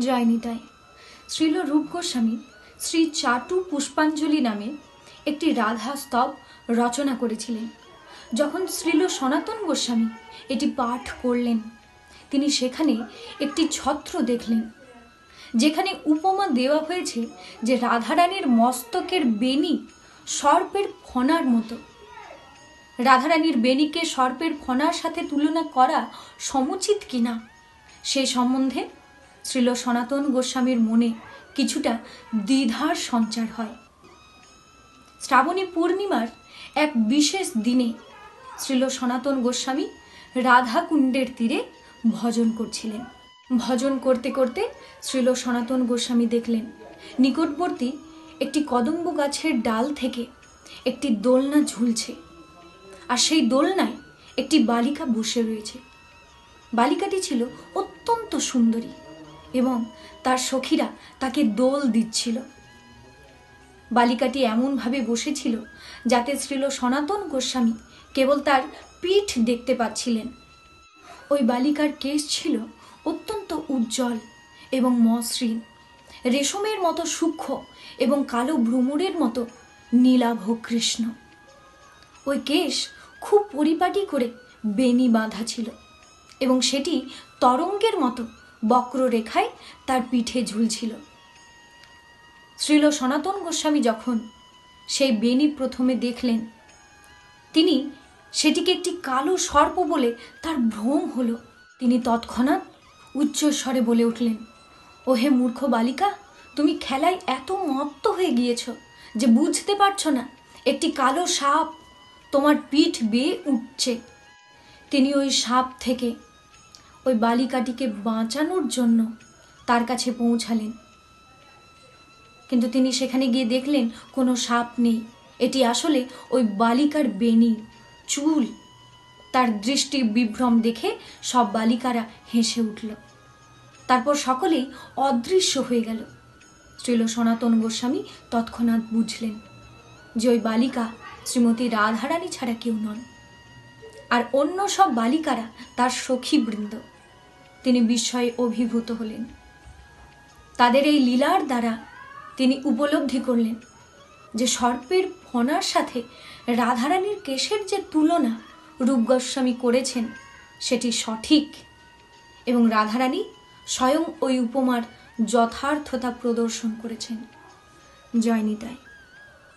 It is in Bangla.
জয়নিতাই। শ্রীল রূপ গোস্বামী শ্রী চাটু পুষ্পাঞ্জলি নামে একটি রাধা স্তব রচনা করেছিলেন। যখন শ্রীল সনাতন গোস্বামী এটি পাঠ করলেন, তিনি সেখানে একটি ছত্র দেখলেন, যেখানে উপমা দেওয়া হয়েছে যে রাধারানীর মস্তকের বেণী সর্পের ফণার মতো। রাধারানীর বেণীকে সর্পের ফণার সাথে তুলনা করা সমুচিত কিনা সে সম্বন্ধে শ্রীল সনাতন গোস্বামীর মনে কিছুটা দ্বিধার সঞ্চার হয়। শ্রাবণী পূর্ণিমার এক বিশেষ দিনে শ্রীল সনাতন গোস্বামী রাধাকুণ্ডের তীরে ভজন করছিলেন। ভজন করতে করতে শ্রীল সনাতন গোস্বামী দেখলেন নিকটবর্তী একটি কদম্ব গাছের ডাল থেকে একটি দোলনা ঝুলছে, আর সেই দোলনায় একটি বালিকা বসে রয়েছে। বালিকাটি ছিল অত্যন্ত সুন্দরী এবং তার সখীরা তাকে দোল দিচ্ছিল। বালিকাটি এমনভাবে বসেছিল যাতে শ্রীল সনাতন গোস্বামী কেবল তার পিঠ দেখতে পাচ্ছিলেন। ওই বালিকার কেশ ছিল অত্যন্ত উজ্জ্বল এবং মসৃণ, রেশমের মতো সূক্ষ্ম এবং কালো ভ্রমরের মতো নীলাভ কৃষ্ণ। ওই কেশ খুব পরিপাটি করে বেণী বাঁধা ছিল এবং সেটি তরঙ্গের মতো বক্ররেখায় তার পিঠে ঝুলছিল। শ্রীল সনাতন গোস্বামী যখন সেই বেণী প্রথমে দেখলেন, তিনি সেটিকে একটি কালো সর্প বলে তার ভ্রম হলো। তিনি তৎক্ষণাৎ উচ্চস্বরে বলে উঠলেন, ওহে মূর্খ বালিকা, তুমি খেলায় এত মত্ত হয়ে গিয়েছ যে বুঝতে পারছো না একটি কালো সাপ তোমার পিঠ বেয়ে উঠছে। তিনি ওই সাপ থেকে ওই বালিকাটিকে বাঁচানোর জন্য তার কাছে পৌঁছালেন, কিন্তু তিনি সেখানে গিয়ে দেখলেন কোনো সাপ নেই। এটি আসলে ওই বালিকার বেণী, চুল। তার দৃষ্টি বিভ্রম দেখে সব বালিকারা হেসে উঠল। তারপর সকলেই অদৃশ্য হয়ে গেল। শ্রীল সনাতন গোস্বামী তৎক্ষণাৎ বুঝলেন যে ওই বালিকা শ্রীমতী রাধারানী ছাড়া কেউ নন, আর অন্য সব বালিকারা তার সখীবৃন্দ। তিনি বিস্ময়ে অভিভূত হলেন। তাদের এই লীলার দ্বারা তিনি উপলব্ধি করলেন যে সর্পের ফণার সাথে রাধারানীর কেশের যে তুলনা রূপ গোস্বামী করেছেন সেটি সঠিক, এবং রাধারানী স্বয়ং ওই উপমার যথার্থতা প্রদর্শন করেছেন। জয়নিতাই।